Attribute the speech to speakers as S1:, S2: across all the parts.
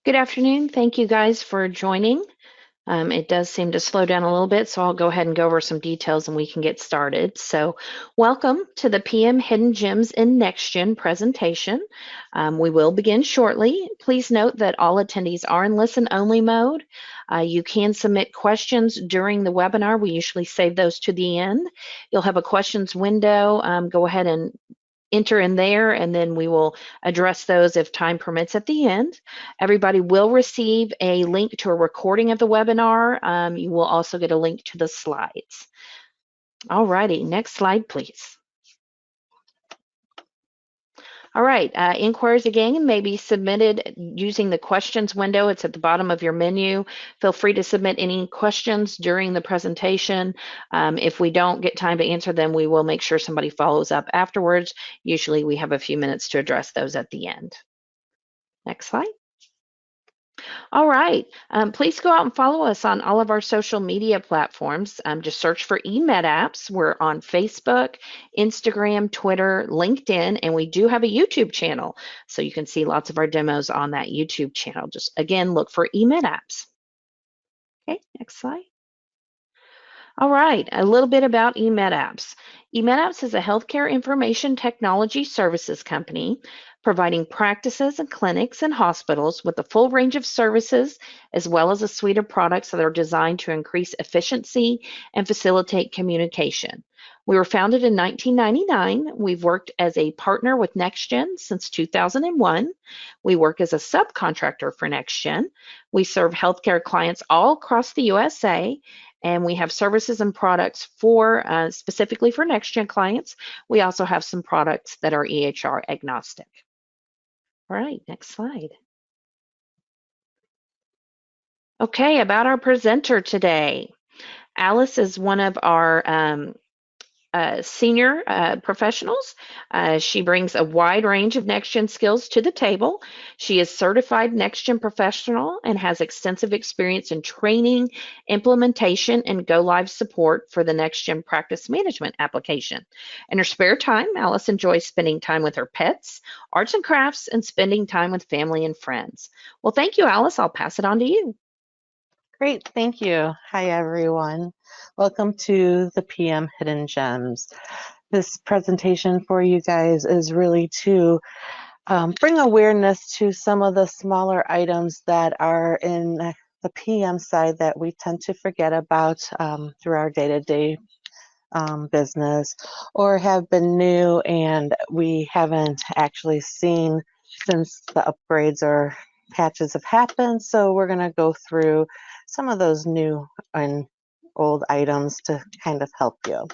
S1: Good afternoon. Thank you guys for joining. It does seem to slow down a little bit, so I'll go ahead and go over some details and we can get started. So welcome to the PM Hidden Gems in NextGen presentation. We will begin shortly. Please note that all attendees are in listen-only mode. You can submit questions during the webinar. We usually save those to the end. You'll have a questions window. Go ahead and enter in there, and then we will address those if time permits at the end. Everybody will receive a link to a recording of the webinar. You will also get a link to the slides. All righty, next slide, please. All right, inquiries again may be submitted using the questions window. It's at the bottom of your menu. Feel free to submit any questions during the presentation. If we don't get time to answer them, we will make sure somebody follows up afterwards. Usually we have a few minutes to address those at the end. Next slide. All right, please go out and follow us on all of our social media platforms. Just search for eMedApps. We're on Facebook, Instagram, Twitter, LinkedIn, and we do have a YouTube channel. So you can see lots of our demos on that YouTube channel. Just again, look for eMedApps. Okay, next slide. All right, a little bit about eMedApps. eMedApps is a healthcare information technology services company providing practices and clinics and hospitals with a full range of services as well as a suite of products that are designed to increase efficiency and facilitate communication. We were founded in 1999. We've worked as a partner with NextGen since 2001. We work as a subcontractor for NextGen. We serve healthcare clients all across the USA, and we have services and products for specifically for NextGen clients. We also have some products that are EHR agnostic. All right, next slide. Okay, about our presenter today. Alice is one of our senior professionals. She brings a wide range of NextGen skills to the table. She is certified NextGen professional and has extensive experience in training, implementation, and go-live support for the NextGen practice management application. In her spare time, Alice enjoys spending time with her pets, arts and crafts, and spending time with family and friends. Well, thank you, Alice. I'll pass it on to you.
S2: Great, thank you. Hi, everyone. Welcome to the PM Hidden Gems. This presentation for you guys is really to bring awareness to some of the smaller items that are in the PM side that we tend to forget about through our day-to-day business, or have been new and we haven't actually seen since the upgrades or patches have happened. So we're going to go through some of those new and old items to kind of help you.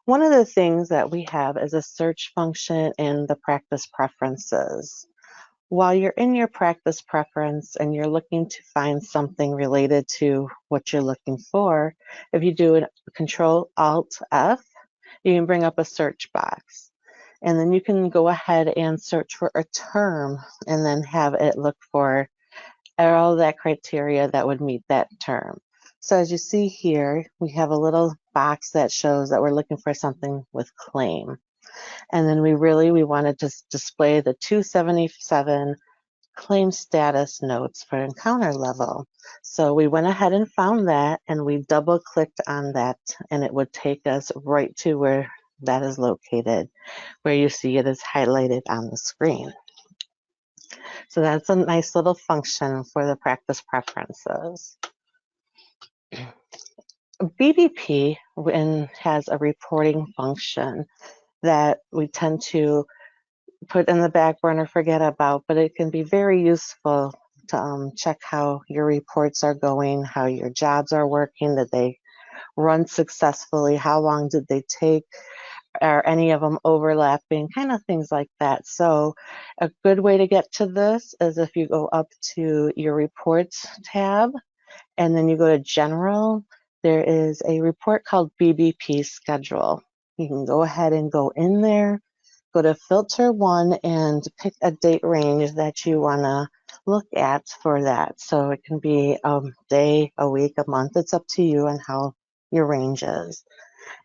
S2: One of the things that we have is a search function in the practice preferences. While you're in your practice preference and you're looking to find something related to what you're looking for, if you do a Control-Alt-F, you can bring up a search box. And then you can go ahead and search for a term and then have it look for all that criteria that would meet that term. So as you see here, we have a little box that shows that we're looking for something with claim. And then we wanted to display the 277 claim status notes for encounter level. So we went ahead and found that, and we double clicked on that, and it would take us right to where that is located, where you see it is highlighted on the screen. So that's a nice little function for the practice preferences. BBP has a reporting function that we tend to put in the back burner, forget about, but it can be very useful to check how your reports are going, how your jobs are working, did they run successfully, how long did they take, are any of them overlapping, kind of things like that. So a good way to get to this is if you go up to your reports tab and then you go to general, there is a report called BBP schedule. You can go ahead and go in there, go to filter one and pick a date range that you want to look at for that. So it can be a day, a week, a month. It's up to you and how your range is.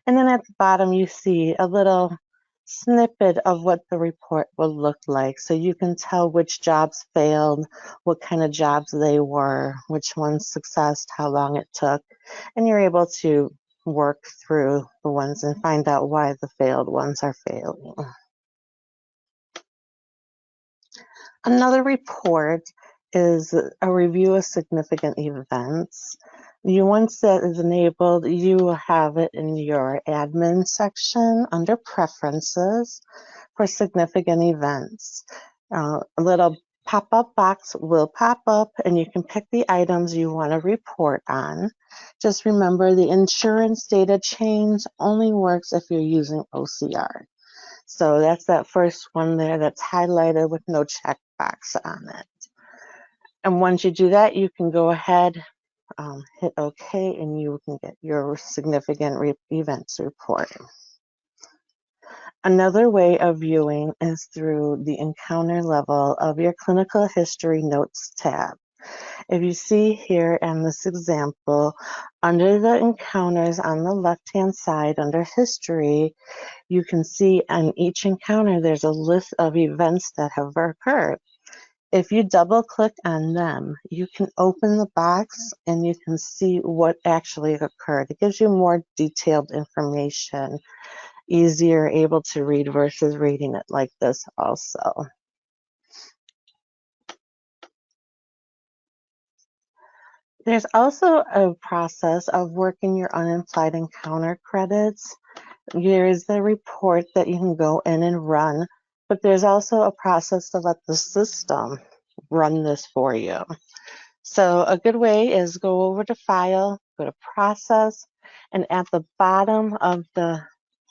S2: And then at the bottom, you see a little snippet of what the report will look like. So you can tell which jobs failed, what kind of jobs they were, which ones successed, how long it took, and you're able to work through the ones and find out why the failed ones are failing. Another report is a review of significant events. Once that is enabled, you will have it in your admin section under preferences for significant events. A little pop-up box will pop up and you can pick the items you want to report on. Just remember the insurance data change only works if you're using OCR. So that's that first one there that's highlighted with no checkbox on it. And once you do that, you can go ahead, hit OK, and you can get your significant events report. Another way of viewing is through the encounter level of your clinical history notes tab. If you see here in this example, under the encounters on the left-hand side under history, you can see on each encounter there's a list of events that have occurred. If you double click on them, you can open the box and you can see what actually occurred. It gives you more detailed information, easier able to read versus reading it like this also. There's also a process of working your unimplied encounter credits. There is the report that you can go in and run, but there's also a process to let the system run this for you. So a good way is go over to File, go to Process, and at the bottom of the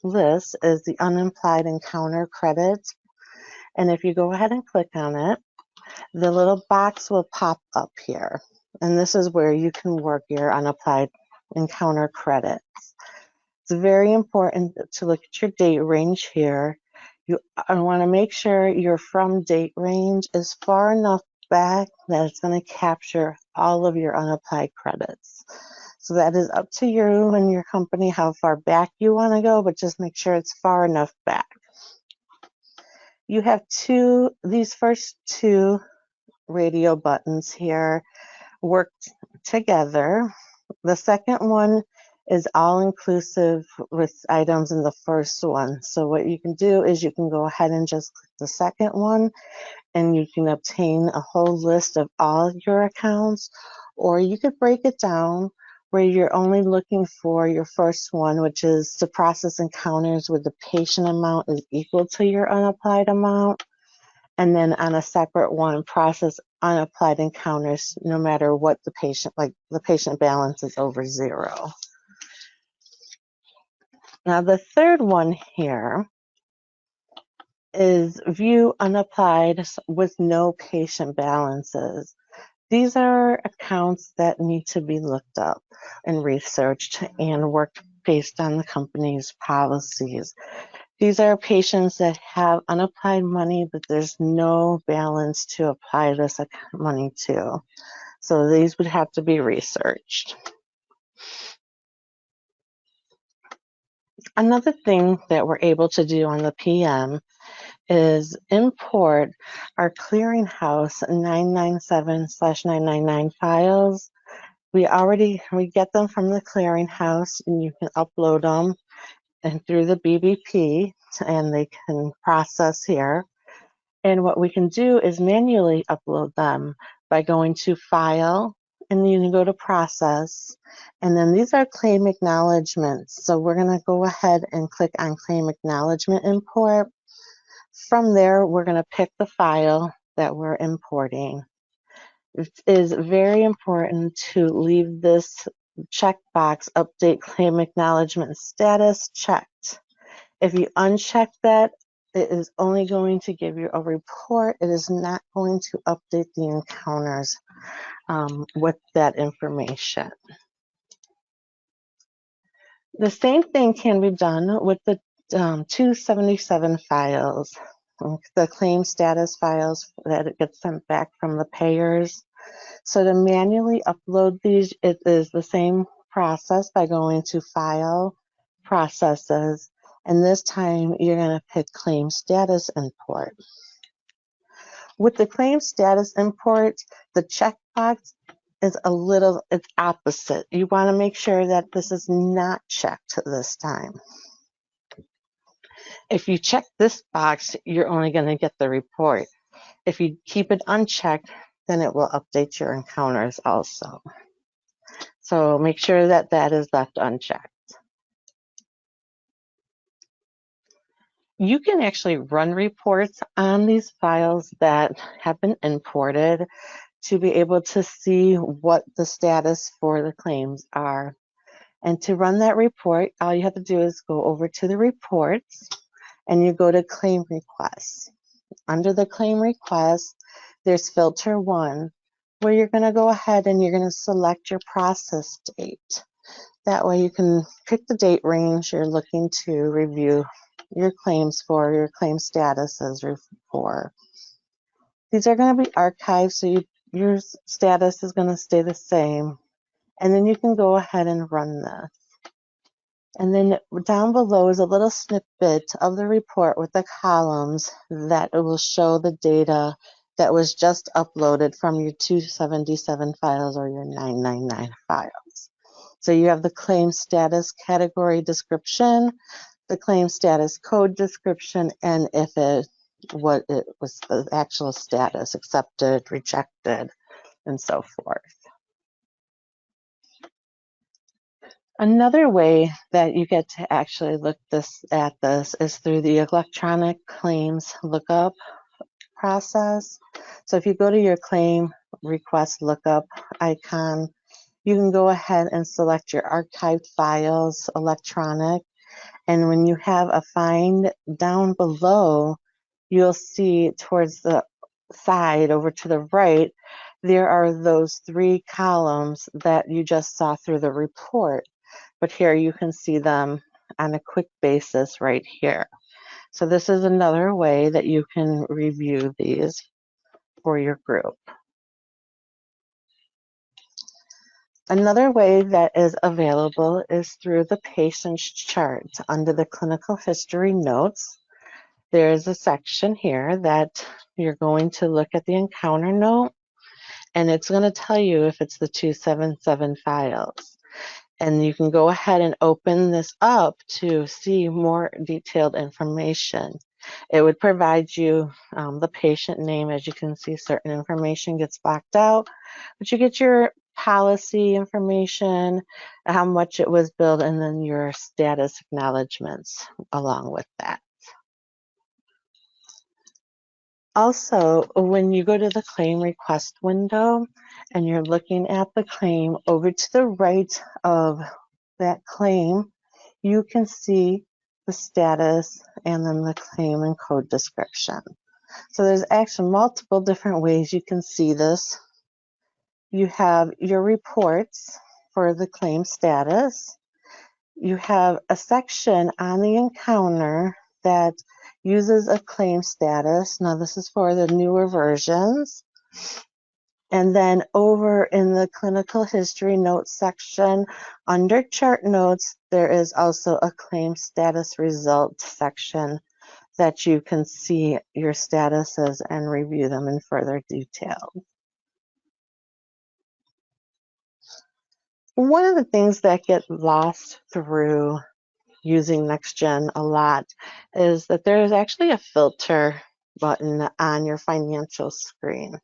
S2: list is the unimplied encounter credits. And if you go ahead and click on it, the little box will pop up here. And this is where you can work your unapplied encounter credits. It's very important to look at your date range here. You want to make sure your from date range is far enough back that it's going to capture all of your unapplied credits. So that is up to you and your company how far back you want to go, but just make sure it's far enough back. You have these first two radio buttons here work together. The second one is all inclusive with items in the first one. So what you can do is you can go ahead and just click the second one and you can obtain a whole list of all your accounts, or you could break it down where you're only looking for your first one, which is to process encounters where the patient amount is equal to your unapplied amount. And then on a separate one, process unapplied encounters no matter what the patient, like the patient balance is over 0. Now the third one here is view unapplied with no patient balances. These are accounts that need to be looked up and researched and worked based on the company's policies. These are patients that have unapplied money, but there's no balance to apply this money to. So these would have to be researched. Another thing that we're able to do on the PM is import our clearinghouse 997/999 files. We get them from the clearinghouse and you can upload them and through the BBP and they can process here. And what we can do is manually upload them by going to File, and then you can go to Process. And then these are claim acknowledgements. So we're going to go ahead and click on Claim Acknowledgement Import. From there, we're going to pick the file that we're importing. It is very important to leave this checkbox, Update Claim Acknowledgement Status, checked. If you uncheck that, it is only going to give you a report. It is not going to update the encounters with that information. The same thing can be done with the 277 files, the claim status files that it gets sent back from the payers. So to manually upload these, it is the same process by going to File, Processes, And this time you're going to pick claim status import. With the claim status import, the checkbox is it's opposite. You want to make sure that this is not checked this time. If you check this box, you're only going to get the report. If you keep it unchecked, then it will update your encounters also. So make sure that that is left unchecked. You can actually run reports on these files that have been imported to be able to see what the status for the claims are. And to run that report, all you have to do is go over to the reports and you go to claim requests. Under the claim request, there's filter 1, where you're going to go ahead and you're going to select your process date. That way you can pick the date range you're looking to review your claims for, your claim statuses for. These are going to be archived, so your status is going to stay the same. And then you can go ahead and run this. And then down below is a little snippet of the report with the columns that will show the data that was just uploaded from your 277 files or your 999 files. So you have the claim status category description, the claim status code description, and what it was the actual status, accepted, rejected, and so forth. Another way that you get to actually look at this is through the electronic claims lookup process. So if you go to your claim request lookup icon, you can go ahead and select your archived files, electronic, and when you have a find down below, you'll see towards the side over to the right, there are those 3 columns that you just saw through the report. But here you can see them on a quick basis right here. So this is another way that you can review these for your group. Another way that is available is through the patient's chart. Under the clinical history notes, there's a section here that you're going to look at the encounter note, and it's going to tell you if it's the 277 files. And you can go ahead and open this up to see more detailed information. It would provide you the patient name. As you can see, certain information gets blacked out, but you get your policy information, how much it was billed, and then your status acknowledgments along with that. Also, when you go to the claim request window and you're looking at the claim, over to the right of that claim, you can see the status and then the claim and code description. So there's actually multiple different ways you can see this. You have your reports for the claim status. You have a section on the encounter that uses a claim status. Now this is for the newer versions. And then over in the clinical history notes section, under chart notes, there is also a claim status results section that you can see your statuses and review them in further detail. One of the things that get lost through using NextGen a lot is that there is actually a filter button on your financial screen.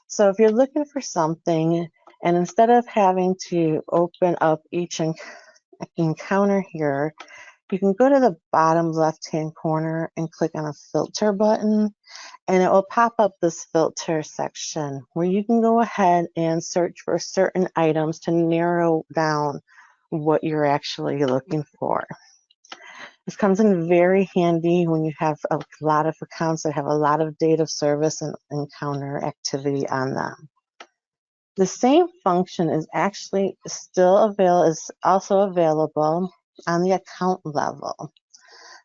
S2: So if you're looking for something, and instead of having to open up each encounter here, you can go to the bottom left-hand corner and click on a filter button, and it will pop up this filter section where you can go ahead and search for certain items to narrow down what you're actually looking for. This comes in very handy when you have a lot of accounts that have a lot of date of service and encounter activity on them. The same function is actually also available on the account level.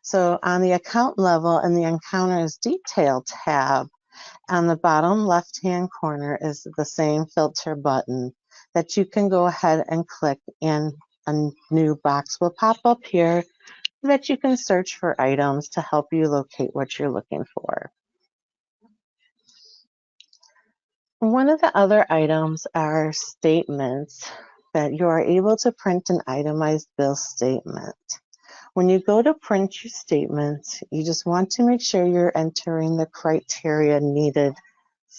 S2: So on the account level in the Encounters Detail tab, on the bottom left-hand corner is the same filter button that you can go ahead and click, and a new box will pop up here that you can search for items to help you locate what you're looking for. One of the other items are statements, that you are able to print an itemized bill statement. When you go to print your statements, you just want to make sure you're entering the criteria needed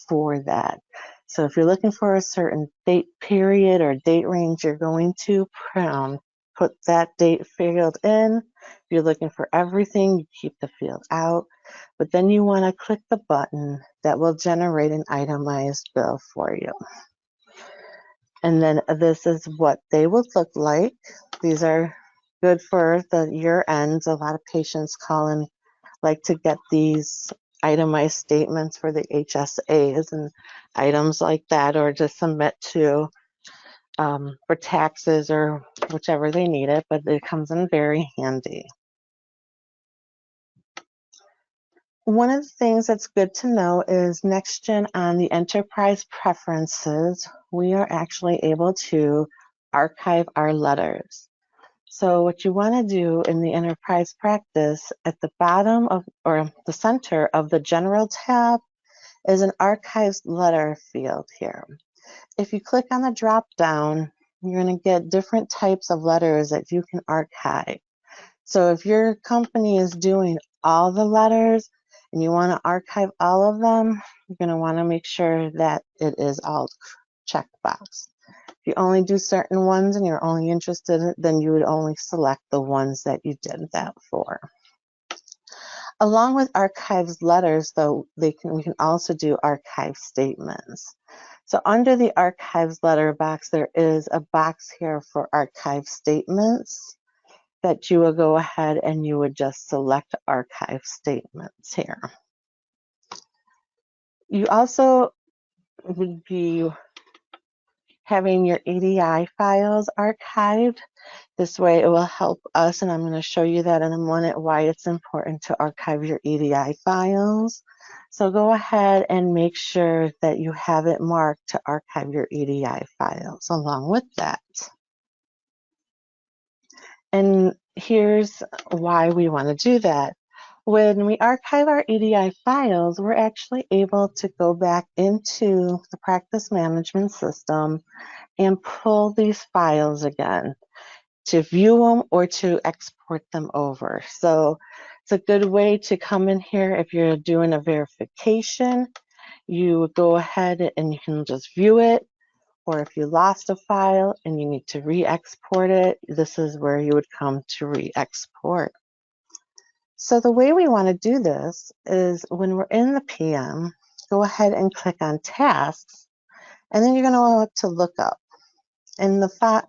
S2: for that. So if you're looking for a certain date period or date range, you're going to put that date field in. If you're looking for everything, you keep the field out. But then you want to click the button that will generate an itemized bill for you. And then this is what they will look like. These are good for the year ends. A lot of patients call and like to get these itemized statements for the HSAs and items like that, or to submit to for taxes or whichever they need it, but it comes in very handy. One of the things that's good to know is NextGen on the enterprise preferences, we are actually able to archive our letters. So what you want to do in the enterprise practice, at the bottom of, or the center of the general tab, is an archives letter field here. If you click on the drop down, you're going to get different types of letters that you can archive. So if your company is doing all the letters and you want to archive all of them, you're going to want to make sure that it is all checkbox. If you only do certain ones and you're only interested, then you would only select the ones that you did that for. Along with archives letters, though, we can also do archive statements. So under the archives letter box, there is a box here for archive statements that you will go ahead and you would just select archive statements here. You also would be having your EDI files archived. This way it will help us, and I'm going to show you that in a minute, why it's important to archive your EDI files. So go ahead and make sure that you have it marked to archive your EDI files along with that. And here's why we want to do that. When we archive our EDI files, we're actually able to go back into the practice management system and pull these files again to view them or to export them over. So it's a good way to come in here if you're doing a verification. You go ahead and you can just view it. Or if you lost a file and you need to re-export it, this is where you would come to re-export. So the way we want to do this is when we're in the PM, go ahead and click on tasks, and then you're going to want to look up. And the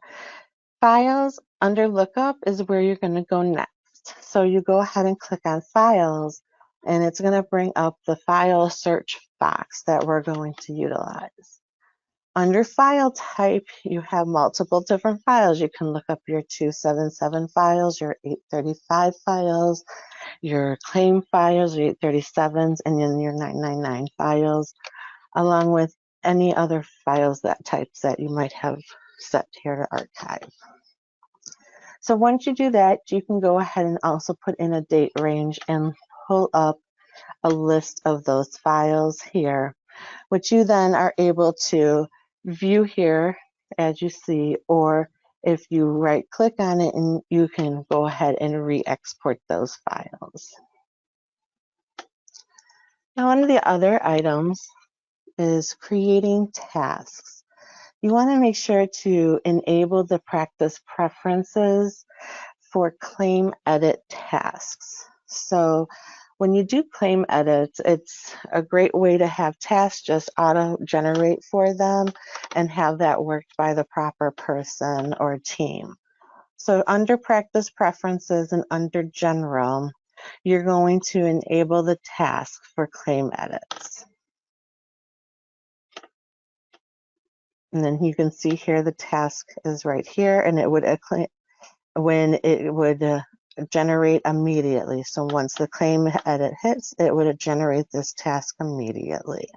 S2: files under lookup is where you're going to go next. So you go ahead and click on files, and it's going to bring up the file search box that we're going to utilize. Under file type, you have multiple different files. You can look up your 277 files, your 835 files, your claim files, your 837s, and then your 999 files, along with any other files types that you might have set here to archive. So once you do that, you can go ahead and also put in a date range and pull up a list of those files here, which you then are able to view here as you see, or if you right click on it, and you can go ahead and re-export those files. Now, one of the other items is creating tasks. You want to make sure to enable the practice preferences for claim edit tasks. So when you do claim edits, it's a great way to have tasks just auto-generate for them and have that worked by the proper person or team. So under practice preferences and under general, you're going to enable the task for claim edits. And then you can see here the task is right here, and it would generate immediately. So once the claim edit hits, it would generate this task immediately.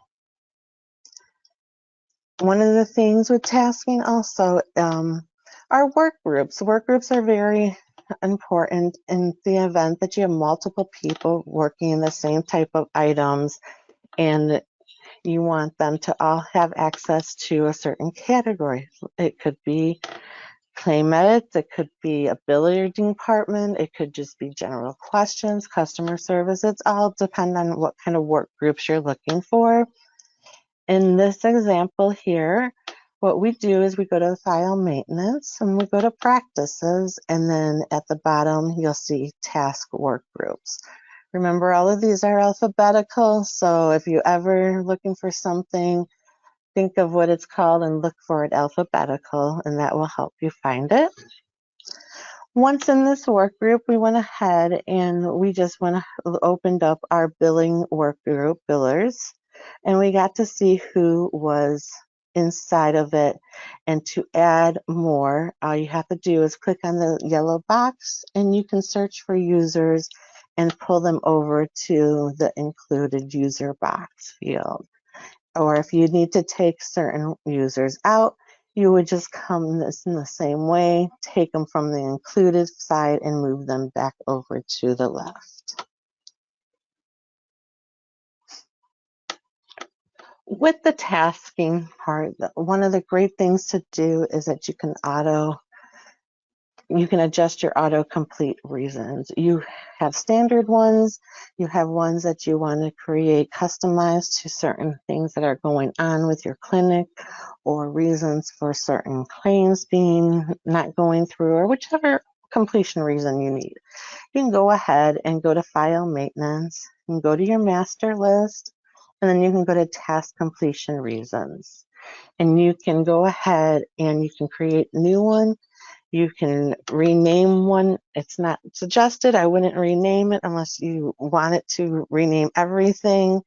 S2: One of the things with tasking also are work groups. Work groups are very important in the event that you have multiple people working in the same type of items and you want them to all have access to a certain category. It could be claim edits, it could be a billing department, it could just be general questions, customer service. It's all depend on what kind of work groups you're looking for. In this example here, what we do is we go to file maintenance and we go to practices, and then at the bottom you'll see task work groups. Remember, all of these are alphabetical, so if you ever looking for something, think of what it's called and look for it alphabetical, and that will help you find it. Once in this work group, we went ahead and we just opened up our billing work group, billers, and we got to see who was inside of it. And to add more, all you have to do is click on the yellow box and you can search for users and pull them over to the included user box field. Or if you need to take certain users out, you would just come this in the same way, take them from the included side and move them back over to the left. With the tasking part, one of the great things to do is that you can adjust your autocomplete reasons. You have standard ones, you have ones that you want to create customized to certain things that are going on with your clinic or reasons for certain claims not going through, or whichever completion reason you need. You can go ahead and go to file maintenance and go to your master list, and then you can go to task completion reasons. And you can go ahead and you can create a new one. You can rename one. It's not suggested. I wouldn't rename it unless you want it to rename everything.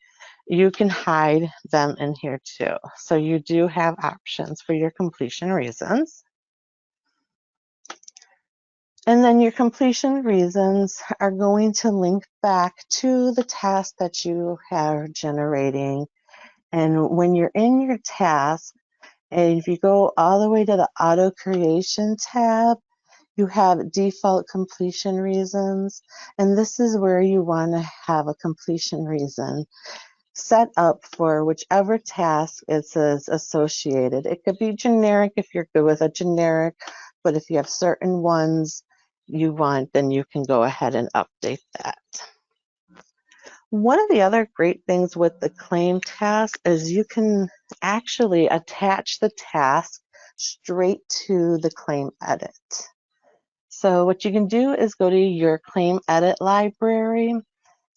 S2: You can hide them in here too. So you do have options for your completion reasons. And then your completion reasons are going to link back to the task that you are generating. And when you're in your task, and if you go all the way to the auto creation tab, you have default completion reasons, and this is where you want to have a completion reason set up for whichever task it says associated. It could be generic if you're good with a generic, but if you have certain ones you want, then you can go ahead and update that. One of the other great things with the claim task is you can actually attach the task straight to the claim edit. So what you can do is go to your claim edit library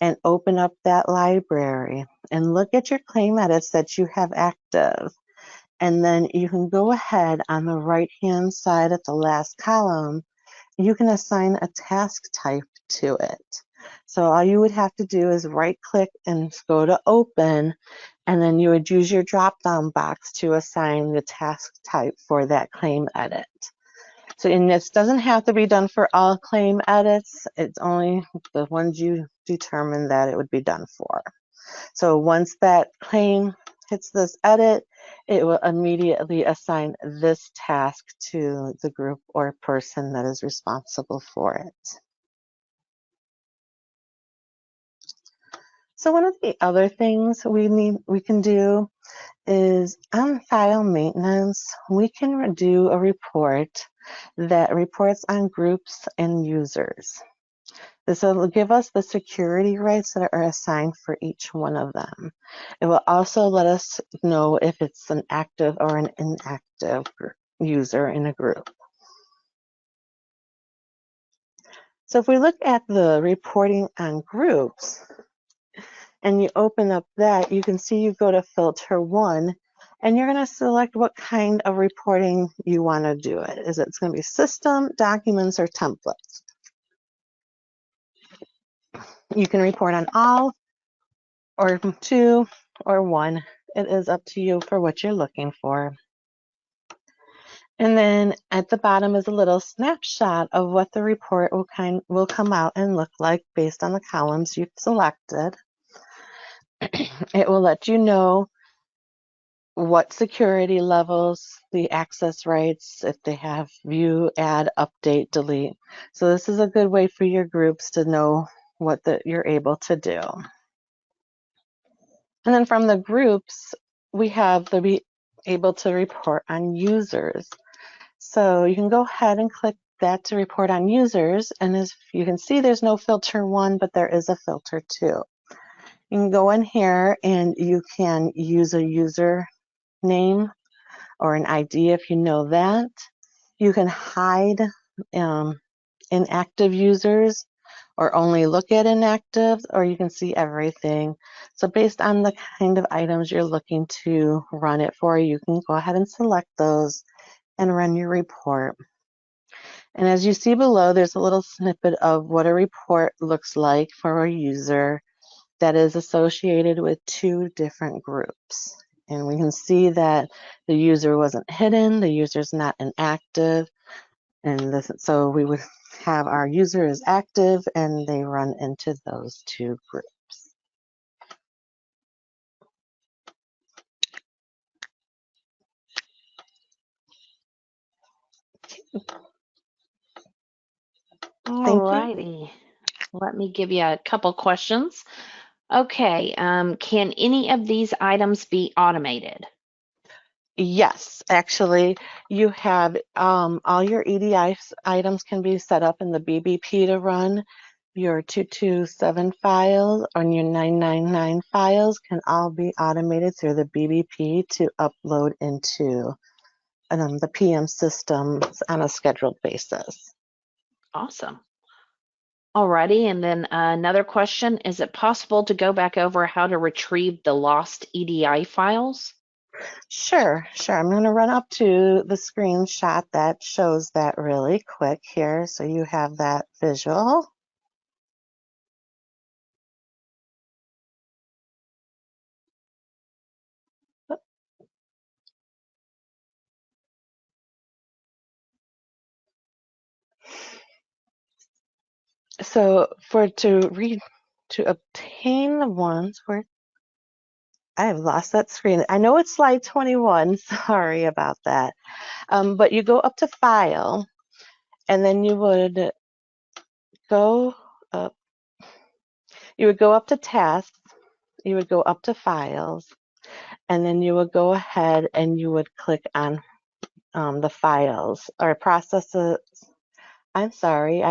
S2: and open up that library and look at your claim edits that you have active. And then you can go ahead on the right-hand side at the last column, you can assign a task type to it. So all you would have to do is right-click and go to open, and then you would use your drop-down box to assign the task type for that claim edit. So, and this doesn't have to be done for all claim edits. It's only the ones you determine that it would be done for. So once that claim hits this edit, it will immediately assign this task to the group or person that is responsible for it. So one of the other things we can do is on file maintenance, we can do a report that reports on groups and users. This will give us the security rights that are assigned for each one of them. It will also let us know if it's an active or an inactive user in a group. So if we look at the reporting on groups, and you open up that, you can see you go to filter 1, and you're going to select what kind of reporting you want to do it. Is it's going to be system, documents, or templates. You can report on all, or 2, or 1. It is up to you for what you're looking for. And then at the bottom is a little snapshot of what the report will come out and look like based on the columns you've selected. It will let you know what security levels, the access rights, if they have view, add, update, delete. So this is a good way for your groups to know what you're able to do. And then from the groups, we have to be able to report on users. So you can go ahead and click that to report on users. And as you can see, there's no filter 1, but there is a filter 2. You can go in here and you can use a user name or an ID if you know that. You can hide inactive users or only look at inactive, or you can see everything. So based on the kind of items you're looking to run it for, you can go ahead and select those and run your report. And as you see below, there's a little snippet of what a report looks like for a user that is associated with 2 different groups. And we can see that the user wasn't hidden, the user's not inactive, and so we would have our user is active and they run into those 2 groups.
S1: All
S2: Thank you.
S1: righty. Let me give you a couple questions. Okay, can any of these items be automated?
S2: Yes, actually, you have all your EDI items can be set up in the BBP to run. Your 227 files and your 999 files can all be automated through the BBP to upload into the PM systems on a scheduled basis.
S1: Awesome. Alrighty, and then another question, is it possible to go back over how to retrieve the lost EDI files?
S2: Sure. I'm going to run up to the screenshot that shows that really quick here, so you have that visual. So to obtain the ones where I have lost that screen. I know it's slide 21. Sorry about that. But you go up to File, and then you would go up. You would go up to Tasks. You would go up to Files, and then you would go ahead and you would click on the files or processes. I'm sorry.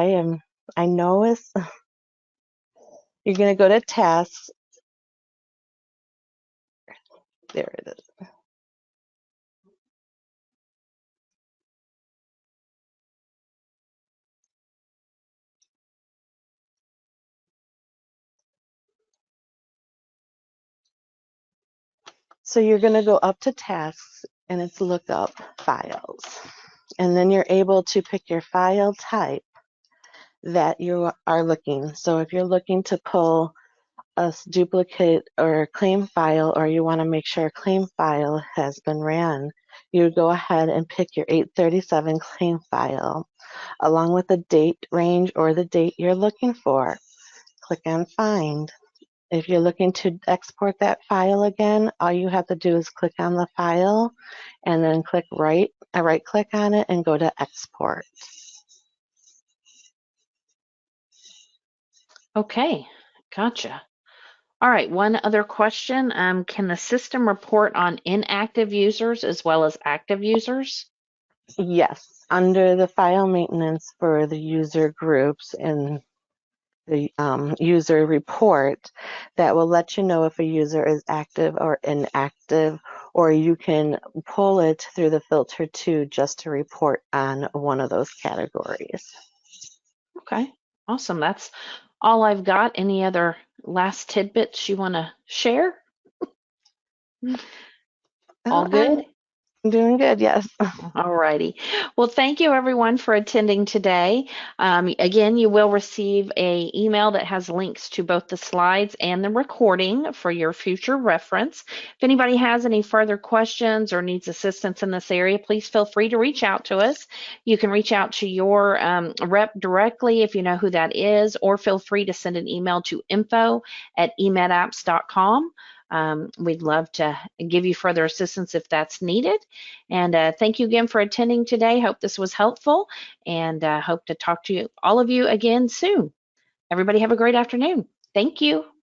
S2: I know it's. You're going to go to Tasks. There it is. So you're going to go up to Tasks, and it's Lookup Files. And then you're able to pick your file type that you are looking. So if you're looking to pull a duplicate or a claim file, or you want to make sure a claim file has been ran, you go ahead and pick your 837 claim file along with the date range or the date you're looking for. Click on Find. If you're looking to export that file again, all you have to do is click on the file and then right click on it and go to Export.
S1: Okay, gotcha. All right, one other question. Can the system report on inactive users as well as active users?
S2: Yes, under the file maintenance for the user groups and the user report, that will let you know if a user is active or inactive, or you can pull it through the filter too just to report on one of those categories.
S1: Okay, awesome. That's all I've got. Any other last tidbits you want to share? All
S2: Oh,
S1: good?
S2: I'm doing good, yes.
S1: All righty. Well, thank you everyone for attending today. Again, you will receive a email that has links to both the slides and the recording for your future reference. If anybody has any further questions or needs assistance in this area, please feel free to reach out to us. You can reach out to your rep directly if you know who that is, or feel free to send an email to info@emedapps.com. We'd love to give you further assistance if that's needed. And thank you again for attending today. Hope this was helpful, and hope to talk to all of you again soon. Everybody have a great afternoon. Thank you.